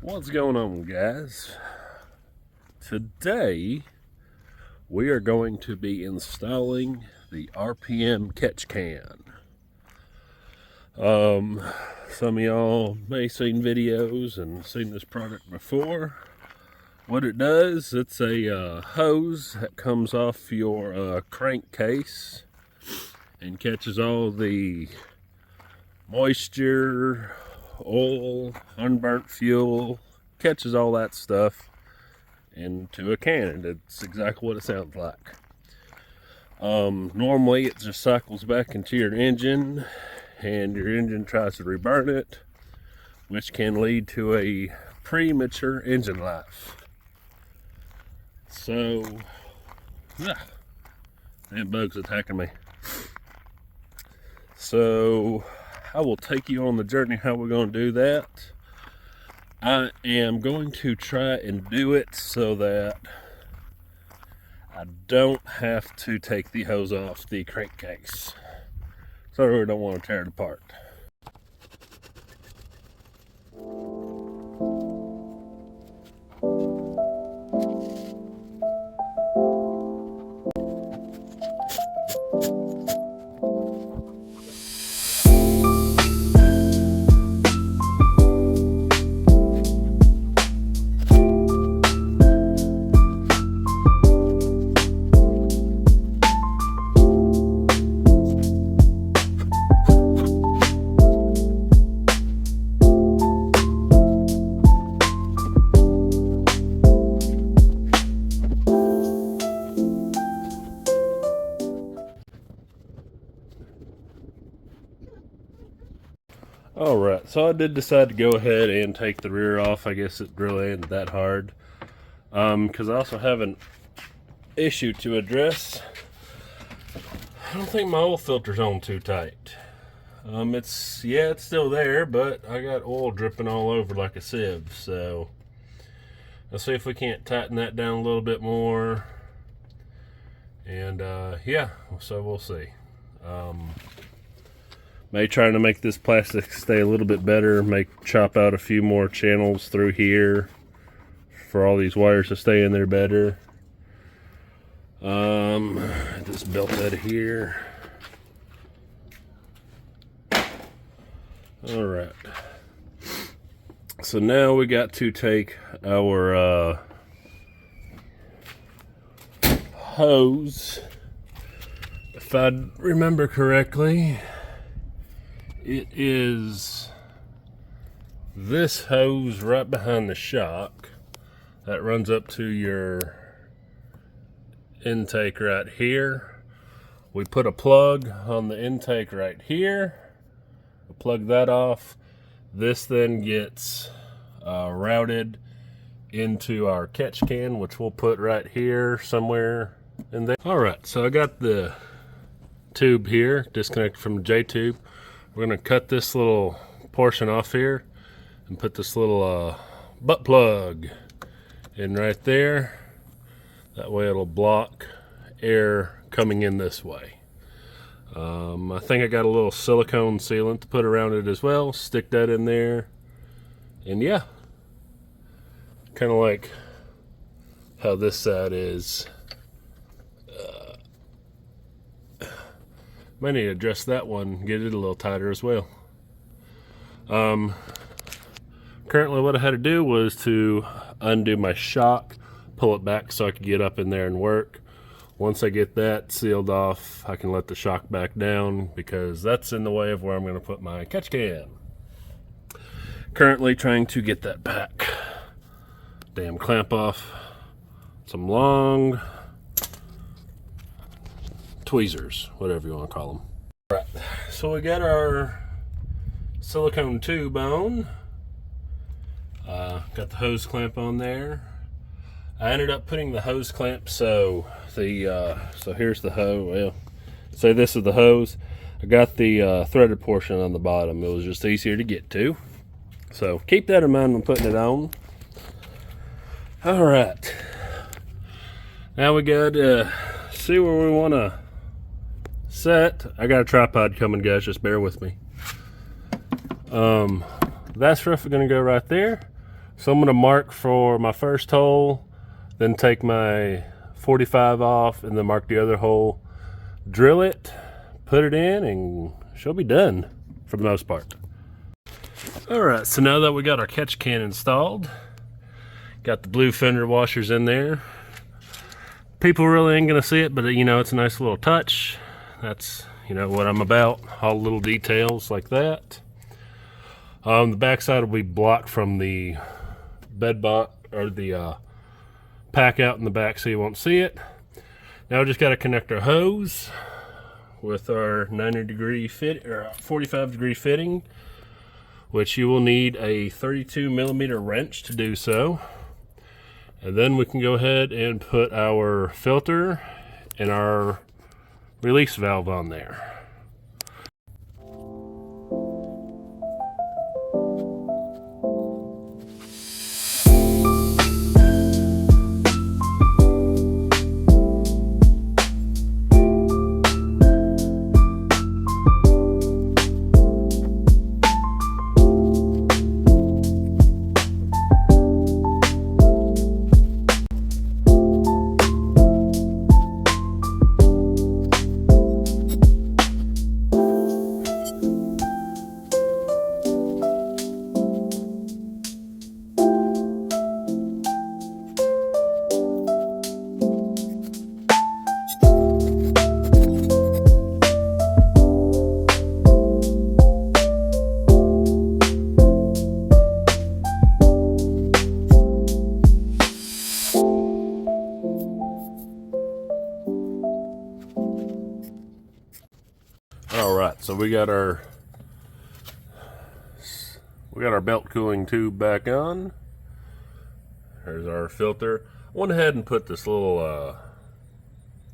What's going on, guys? Today we are going to be installing the RPM catch can. Some of y'all may have seen videos and seen this product before. What it does, it's a hose that comes off your crankcase and catches all the moisture, oil, unburnt fuel, catches all that stuff into a can, and it's exactly what it sounds like. Normally it just cycles back into your engine and your engine tries to reburn it, which can lead to a premature engine life. So that bug's attacking me. So I will take you on the journey how we're going to do that. I am going to try and do it so that I don't have to take the hose off the crankcase. So I really don't want to tear it apart. Alright, so I did decide to go ahead and take the rear off. I guess it really ain't that hard. Because I also have an issue to address. I don't think my oil filter's on too tight. It's still there, but I got oil dripping all over like a sieve. So let's see if we can't tighten that down a little bit more. And yeah, so we'll see. May trying to make this plastic stay a little bit better, chop out a few more channels through here for all these wires to stay in there better. Just built out of here. Alright. So now we got to take our hose. If I remember correctly, it is this hose right behind the shock that runs up to your intake right here. We put a plug on the intake right here. We plug that off. This then gets routed into our catch can, which we'll put right here somewhere in there. All right, so I got the tube here disconnected from the J-tube. We're going to cut this little portion off here and put this little butt plug in right there. That way it'll block air coming in this way. I think I got a little silicone sealant to put around it as well. Stick that in there. And yeah, kind of like how this side is. Might need to adjust that one, get it a little tighter as well. Currently what I had to do was to undo my shock, pull it back so I could get up in there and work. Once I get that sealed off, I can let the shock back down because that's in the way of where I'm going to put my catch can. Currently trying to get that back. Damn clamp off. Some long tweezers, whatever you want to call them. All right, so we got our silicone tube on. Got the hose clamp on there. I ended up putting the hose clamp so here's the hose. Well, say this is the hose. I got the threaded portion on the bottom. It was just easier to get to. So keep that in mind when putting it on. All right. Now we got see where we want to set. I got a tripod coming, guys, just bear with me. That's roughly going to go right there. So I'm going to mark for my first hole, then take my 45 off, and then mark the other hole, drill it, put it in, and she'll be done for the most part. Alright, so now that we got our catch can installed, got the blue fender washers in there. People really ain't gonna see it, but you know, it's a nice little touch. That's, you know, what I'm about, all the little details like that. The backside will be blocked from the bed box, or the pack out in the back, so you won't see it. Now we just got to connect our hose with our 90-degree fit, or 45-degree fitting, which you will need a 32mm wrench to do so. And then we can go ahead and put our filter and our release valve on there. Alright, so we got our belt cooling tube back on. There's our filter. I went ahead and put this little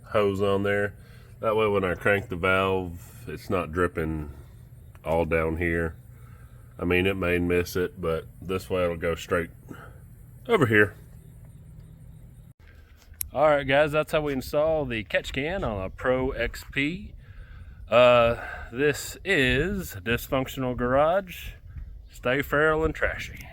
hose on there. That way when I crank the valve, it's not dripping all down here. I mean, it may miss it, but this way it'll go straight over here. Alright guys, that's how we install the catch can on a Pro XP. This is Dysfunctional Garage. Stay feral and trashy.